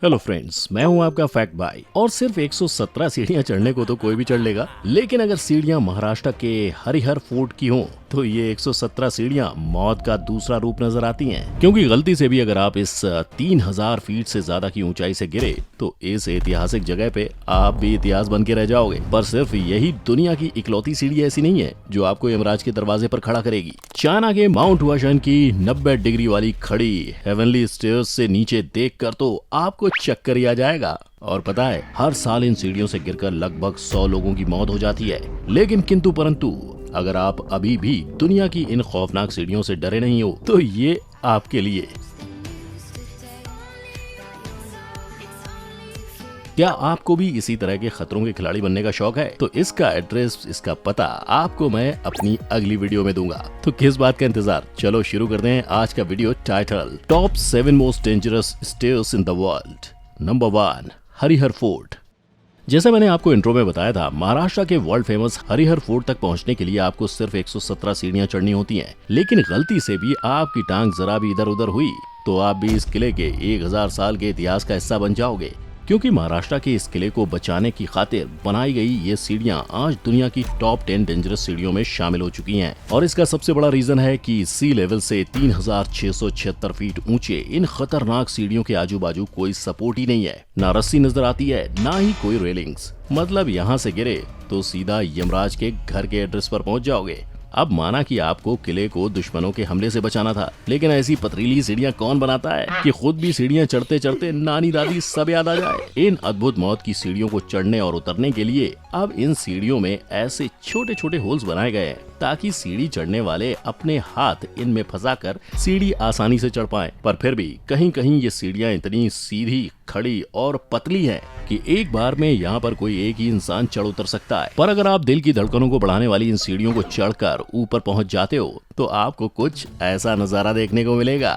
Hello friends, मैं हूं आपका फैक्ट भाई। और सिर्फ 117 सीढ़ियां चढ़ने को तो कोई भी चढ़ लेगा, लेकिन अगर सीढ़ियां महाराष्ट्र के हरिहर फोर्ट की हों तो ये 117 सीढ़ियां मौत का दूसरा रूप नजर आती हैं। क्योंकि गलती से भी अगर आप इस 3000 फीट से ज्यादा की ऊंचाई से गिरे तो इस ऐतिहासिक जगह पे आप भी इतिहास बन के रह जाओगे। पर सिर्फ यही दुनिया की इकलौती सीढ़ी ऐसी नहीं है जो आपको यमराज के दरवाजे पर खड़ा करेगी। चाइना के माउंट हुआशान की 90 डिग्री वाली खड़ी हेवनली स्टेयर्स से नीचे देखकर तो आपको चक्कर ही आ जाएगा। और पता है, हर साल इन सीढ़ियों से गिरकर लगभग 100 लोगों की मौत हो जाती है। लेकिन किंतु परंतु अगर आप अभी भी दुनिया की इन खौफनाक सीढ़ियों से डरे नहीं हो तो ये आपके लिए। क्या आपको भी इसी तरह के खतरों के खिलाड़ी बनने का शौक है? तो इसका एड्रेस, इसका पता आपको मैं अपनी अगली वीडियो में दूंगा। तो किस बात का इंतजार, चलो शुरू करते हैं आज का video. Title: top 7 most dangerous stairs in the world. Number 1, Harihar fort. जैसा मैंने आपको इंट्रो में बताया था, महाराष्ट्र के वर्ल्ड फेमस हरिहर फोर्ट तक पहुंचने के लिए आपको सिर्फ 117 सीढ़ियां चढ़नी होती हैं। लेकिन गलती से भी आपकी टांग जरा भी इधर उधर हुई तो आप भी इस किले के 1000 साल के इतिहास का हिस्सा बन जाओगे। क्योंकि महाराष्ट्र के इस किले को बचाने की खातिर बनाई गई ये सीढ़ियां आज दुनिया की टॉप 10 डेंजरस सीढ़ियों में शामिल हो चुकी हैं। और इसका सबसे बड़ा रीजन है कि सी लेवल से 3676 फीट ऊंचे इन खतरनाक सीढ़ियों के आजू बाजू कोई सपोर्ट ही नहीं है। ना रस्सी नजर आती है, ना ही कोई रेलिंग्स। मतलब यहाँ से गिरे तो सीधा यमराज के घर के एड्रेस पर पहुंच जाओगे। अब माना कि आपको किले को दुश्मनों के हमले से बचाना था, लेकिन ऐसी पथरीली सीढ़ियां कौन बनाता है कि खुद भी सीढ़ियां चढ़ते चढ़ते नानी दादी सब याद आ जाए। इन अद्भुत मौत की सीढ़ियों को चढ़ने और उतरने के लिए अब इन सीढ़ियों में ऐसे छोटे छोटे होल्स बनाए गए हैं ताकि सीढ़ी चढ़ने वाले अपने हाथ इनमें फंसाकर सीढ़ी आसानी से चढ़ पाएं। पर फिर भी कहीं कहीं ये सीढ़ियां इतनी सीधी, खड़ी और पतली हैं कि एक बार में यहाँ पर कोई एक ही इंसान चढ़ उतर सकता है। पर अगर आप दिल की धड़कनों को बढ़ाने वाली इन सीढ़ियों को चढ़कर ऊपर पहुंच जाते हो तो आपको कुछ ऐसा नजारा देखने को मिलेगा।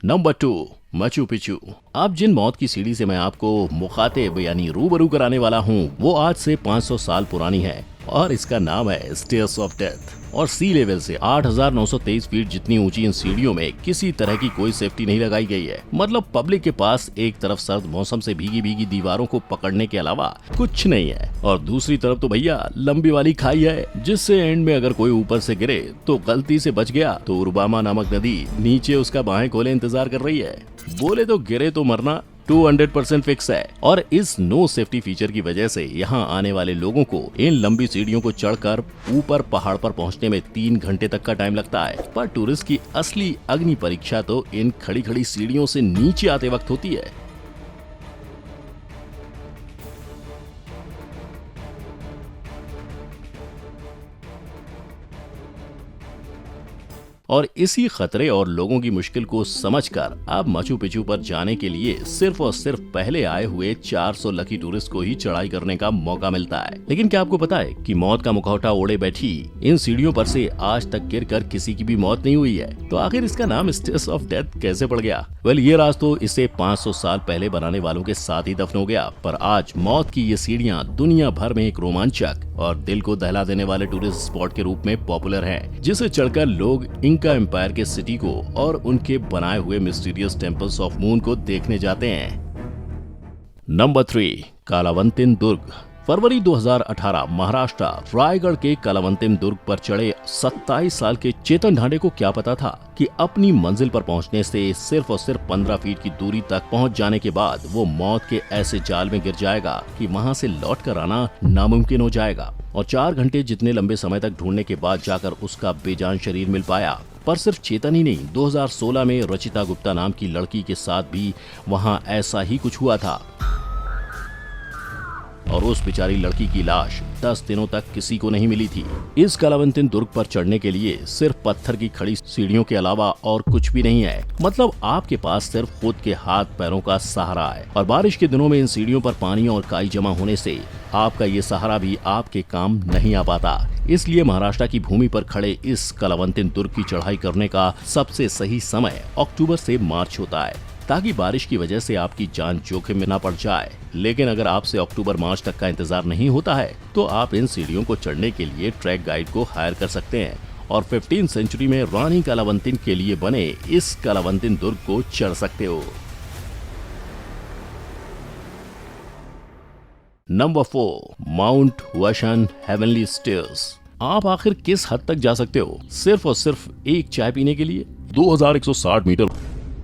Number 2, Machu Picchu. अब जिन मौत की सीढ़ी से मैं आपको मुखातिब यानी रूबरू कराने वाला हूँ वो आज से 500 साल पुरानी है और इसका नाम है स्टेयर्स ऑफ डेथ। और सी लेवल से 8923 फीट जितनी ऊंची इन सीढ़ियों में किसी तरह की कोई सेफ्टी नहीं लगाई गई है। मतलब पब्लिक के पास एक तरफ सर्द मौसम से भीगी भीगी दीवारों को पकड़ने के अलावा कुछ नहीं है, और दूसरी तरफ तो भैया लंबी वाली खाई है जिससे एंड में अगर कोई ऊपर से गिरे तो गलती से बच गया तो उर्बामा नामक नदी नीचे उसका बाहें खोले इंतजार कर रही है। बोले तो गिरे तो मरना 200% फिक्स है। और इस नो सेफ्टी फीचर की वजह से यहाँ आने वाले लोगों को इन लंबी सीढ़ियों को चढ़कर ऊपर पहाड़ पर पहुँचने में 3 घंटे तक का टाइम लगता है। पर टूरिस्ट की असली अग्नि परीक्षा तो इन खड़ी खड़ी सीढ़ियों से नीचे आते वक्त होती है। और इसी खतरे और लोगों की मुश्किल को समझकर अब माचू पिच्चू पर जाने के लिए सिर्फ और सिर्फ पहले आए हुए 400 लकी टूरिस्ट को ही चढ़ाई करने का मौका मिलता है। लेकिन क्या आपको पता है कि मौत का मुखौटा ओढ़े बैठी इन सीढ़ियों पर से आज तक गिरकर किसी की भी मौत नहीं हुई है। तो आखिर इसका नाम स्टेयर्स ऑफ डेथ कैसे पड़ गया? वेल, ये राज तो इसे 500 साल पहले बनाने वालों के साथ ही दफन हो गया। पर आज मौत की ये सीढ़ियां दुनिया भर में एक रोमांचक और दिल को दहला देने वाले टूरिस्ट स्पॉट के रूप में पॉपुलर है, जिसे चढ़कर लोग इंका एम्पायर के सिटी को और उनके बनाए हुए मिस्टीरियस टेम्पल्स ऑफ मून को देखने जाते हैं। नंबर 3, कालावंतिन दुर्ग। फरवरी 2018 महाराष्ट्र रायगढ़ के कालावंतिन दुर्ग पर चढ़े 27 साल के चेतन ढांडे को क्या पता था कि अपनी मंजिल पर पहुंचने से सिर्फ और सिर्फ 15 फीट की दूरी तक पहुंच जाने के बाद वो मौत के ऐसे जाल में गिर जाएगा कि वहां से लौट कर आना नामुमकिन हो जाएगा। और 4 घंटे जितने लंबे समय तक ढूंढने के बाद जाकर उसका बेजान शरीर मिल पाया। पर सिर्फ चेतन ही नहीं, 2016 में रचिता गुप्ता नाम की लड़की के साथ भी वहां ऐसा ही कुछ हुआ था। और उस बेचारी लड़की की लाश 10 दिनों तक किसी को नहीं मिली थी। इस कालावंतिन दुर्ग पर चढ़ने के लिए सिर्फ पत्थर की खड़ी सीढ़ियों के अलावा और कुछ भी नहीं है। मतलब आपके पास सिर्फ खुद के हाथ पैरों का सहारा है। और बारिश के दिनों में इन सीढ़ियों पर पानी और काई जमा होने से आपका ये सहारा भी आपके काम नहीं आ पाता। इसलिए महाराष्ट्र की भूमि पर खड़े इस कालावंतिन दुर्ग की चढ़ाई करने का सबसे सही समय अक्टूबर से मार्च होता है, ताकि बारिश की वजह से आपकी जान जोखिम में न पड़ जाए। लेकिन अगर आपसे अक्टूबर मार्च तक का इंतजार नहीं होता है तो आप इन सीढ़ियों को चढ़ने के लिए ट्रैक गाइड को हायर कर सकते हैं और 15वीं सेंचुरी में रानी कलावंतिन के लिए बने इस कलावंतिन दुर्ग को चढ़ सकते हो। Number 4, mount Huashan heavenly stairs. आप आखिर किस हद तक जा सकते हो सिर्फ और सिर्फ एक चाय पीने के लिए? 2160 मीटर।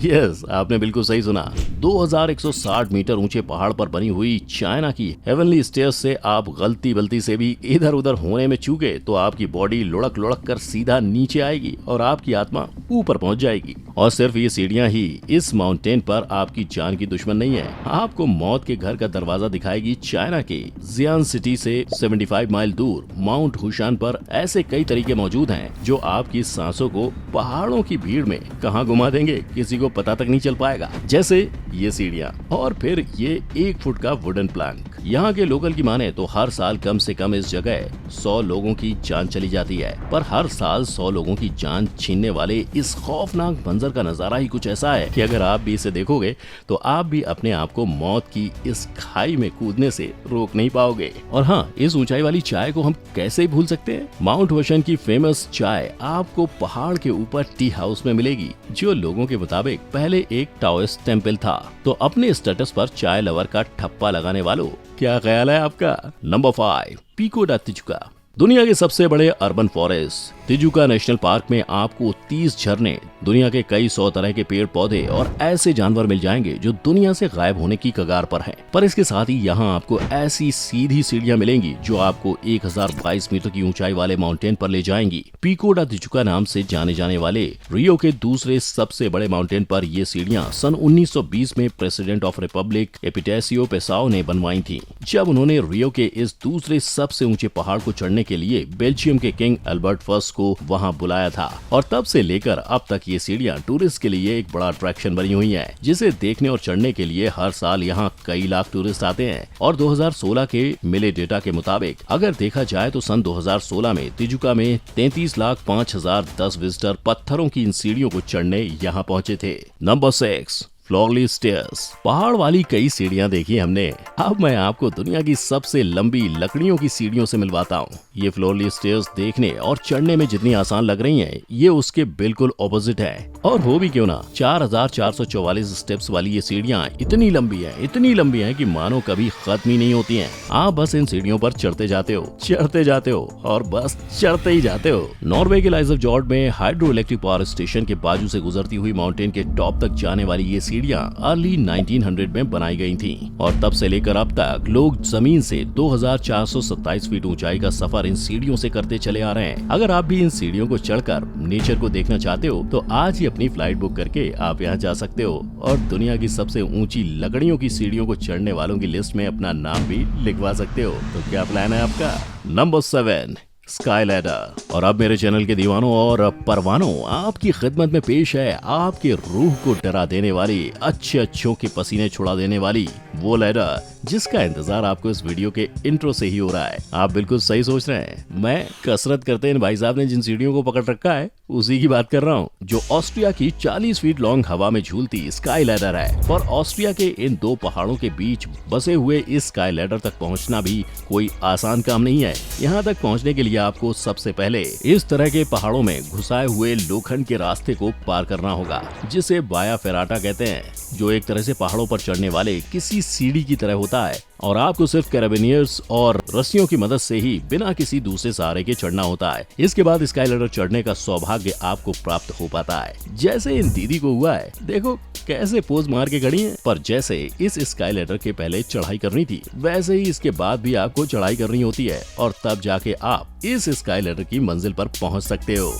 यस, आपने बिल्कुल सही सुना। 2160 मीटर ऊंचे पहाड़ पर बनी हुई चाइना की हेवनली स्टेयर्स से आप गलती से भी इधर उधर होने में चूके तो आपकी बॉडी लुढ़क लुढ़क कर सीधा नीचे आएगी और आपकी आत्मा ऊपर पहुंच जाएगी। और सिर्फ ये सीढ़ियां ही इस माउंटेन पर आपकी जान की दुश्मन नहीं है। आपको मौत के घर का दरवाजा दिखाएगी चाइना के जियान सिटी से 75 माइल दूर माउंट हुशान पर ऐसे कई तरीके मौजूद हैं जो आपकी सांसों को पहाड़ों की भीड़ में कहां घुमा देंगे किसी को पता तक नहीं चल पाएगा। जैसे ये सीढ़ियां और फिर ये 1 फुट का वुडन प्लैंक। यहाँ के लोकल की माने तो हर साल कम से कम इस जगह 100 लोगों की जान चली जाती है, पर हर साल 100 लोगों की जान छीनने वाले इस खौफनाक मंजर का नजारा ही कुछ ऐसा है कि अगर आप भी इसे देखोगे तो आप भी अपने आप को मौत की इस खाई में कूदने से रोक नहीं पाओगे। और हाँ, इस ऊंचाई वाली चाय को हम कैसे भूल सकते हैं। माउंट वशन की फेमस चाय आपको पहाड़ के ऊपर टी हाउस में मिलेगी, जो लोगों के मुताबिक पहले एक टाओइस्ट टेम्पल था। तो अपने स्टेटस पर चाय लवर का ठप्पा लगाने वालों, क्या ख्याल है आपका? नंबर 5, पिको डा तिजुका। दुनिया के सबसे बड़े urban forest Tijuca national park में आपको 30 झरने, दुनिया के कई 100 तरह के पेड़ पौधे और ऐसे जानवर मिल जाएंगे जो दुनिया से गायब होने की कगार पर हैं। पर इसके साथ ही यहाँ आपको ऐसी सीधी सीढ़ियां मिलेंगी जो आपको 1022 मीटर की ऊंचाई वाले माउंटेन पर ले जाएंगी। पिको डा तिजुका नाम से जाने जाने वाले रियो के दूसरे सबसे बड़े माउंटेन पर ये सीढ़ियां सन 1920 में प्रेसिडेंट ऑफ रिपब्लिक एपिटेसियो पेसाओ ने बनवाई थी, जब उन्होंने रियो के इस दूसरे सबसे ऊंचे पहाड़ को चढ़ने के लिए बेल्जियम के किंग अल्बर्ट फर्स्ट को वहां बुलाया था। और तब से लेकर अब तक ये सीढ़ियां टूरिस्ट के लिए एक बड़ा अट्रैक्शन बनी हुई हैं, जिसे देखने और चढ़ने के लिए हर साल यहां कई लाख टूरिस्ट आते हैं। और 2016 के मिले डेटा के मुताबिक अगर देखा जाए तो सन 2016 में तिजुका में 33,05,010 विजिटर पत्थरों की इन सीढ़ियों को चढ़ने यहां पहुंचे थे। नंबर 6, फ्लोरली स्टेयर्स। पहाड़ वाली कई सीढ़ियां देखी हमने, अब मैं आपको दुनिया की सबसे लंबी लकड़ियों की सीढ़ियों से मिलवाता हूँ। ये फ्लोरली स्टेयर्स देखने और चढ़ने में जितनी आसान लग रही हैं, ये उसके बिल्कुल ऑपोजिट है। और हो भी क्यों ना, 4,444 स्टेप्स वाली ये सीढ़ियां इतनी लंबी हैं कि मानो कभी खत्म ही नहीं होती हैं। आप बस इन सीढ़ियों पर चढ़ते जाते हो और बस चढ़ते ही जाते हो। नॉर्वे के लाइजरफजॉर्ड में हाइड्रो इलेक्ट्रिक पावर स्टेशन के बाजू से गुजरती हुई माउंटेन के टॉप तक जाने वाली ये सीढ़ियां अर्ली 1900 में बनाई गई थीं और तब से लेकर अब तक लोग जमीन से 2,427 फीट ऊंचाई का सफर इन सीढ़ियों से करते चले आ रहे हैं। अगर आप भी इन सीढ़ियों को चढ़कर नेचर को देखना चाहते हो तो आज ही अपनी फ्लाइट बुक करके आप यहाँ जा सकते हो और दुनिया की सबसे ऊंची लकड़ियों की सीढ़ियों को चढ़ने वालों की लिस्ट में अपना नाम भी लिखवा सकते हो। तो क्या प्लान है आपका? Number 7, sky ladder. और अब मेरे चैनल के दीवानों और परवानों, आपकी खिदमत में पेश है आपके रूह को डरा देने वाली, अच्छों के पसीने छुड़ा देने वाली वो लैडर जिसका इंतजार आपको इस वीडियो के इंट्रो से ही हो रहा है। आप बिल्कुल सही सोच रहे हैं, मैं कसरत करते इन भाई साहब ने जिन सीढ़ियों को पकड़ रखा है उसी की बात कर रहा हूँ, जो ऑस्ट्रिया की 40 फीट लॉन्ग हवा में झूलती स्काई लैडर है। और ऑस्ट्रिया के इन दो पहाड़ों के बीच बसे हुए इस स्काई लैडर तक पहुँचना भी कोई आसान काम नहीं है। यहाँ तक पहुँचने के लिए आपको सबसे पहले इस तरह के पहाड़ों में घुसाए हुए लोखंड के रास्ते को पार करना होगा, जिसे वाया फेराटा कहते हैं, जो एक तरह से पहाड़ों पर चढ़ने वाले किसी सीढ़ी की तरह होता है। और आपको सिर्फ कैराबिनियर्स और रस्सियों की मदद से ही बिना किसी दूसरे सहारे के चढ़ना होता है। इसके बाद स्काई लैडर चढ़ने का सौभाग्य आपको प्राप्त हो पाता है। जैसे इन दीदी को हुआ है, देखो कैसे पोज मार के खड़ी हैं। पर जैसे इस स्काई लैडर के पहले चढ़ाई करनी थी, वैसे ही इसके बाद भी आपको चढ़ाई करनी होती है और तब जाके आप इस स्काई लैडर की मंजिल पर पहुंच सकते हो।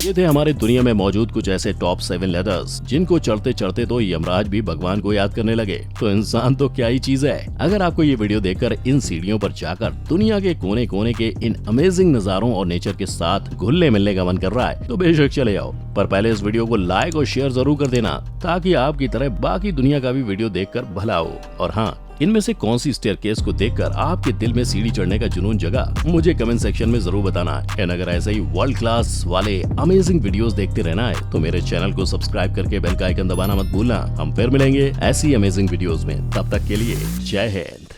ये थे हमारे दुनिया में मौजूद कुछ ऐसे टॉप 7 लैडर्स जिनको चढ़ते चढ़ते तो यमराज भी भगवान को याद करने लगे। तो इंसान तो क्या ही चीज है। अगर आपको ये वीडियो देखकर इन सीढ़ियों पर जाकर दुनिया के कोने कोने के इन अमेजिंग नजारों और नेचर के साथ घुलने मिलने का मन कर रहा है तो बेशक चले जाओ, पर पहले इस वीडियो को लाइक और शेयर जरूर कर देना, ताकि आपकी तरह बाकी दुनिया का भी वीडियो देखकर भला हो। और हाँ, इनमें से कौन सी स्टेयरकेस को देखकर आपके दिल में सीढ़ी चढ़ने का जुनून जगा, मुझे कमेंट सेक्शन में जरूर बताना। एंड अगर ऐसे ही वर्ल्ड क्लास वाले अमेजिंग वीडियोस देखते रहना है तो मेरे चैनल को सब्सक्राइब करके बेल का आइकन दबाना मत भूलना। हम फिर मिलेंगे ऐसी अमेजिंग वीडियोस में, तब तक के लिए जय हिंद।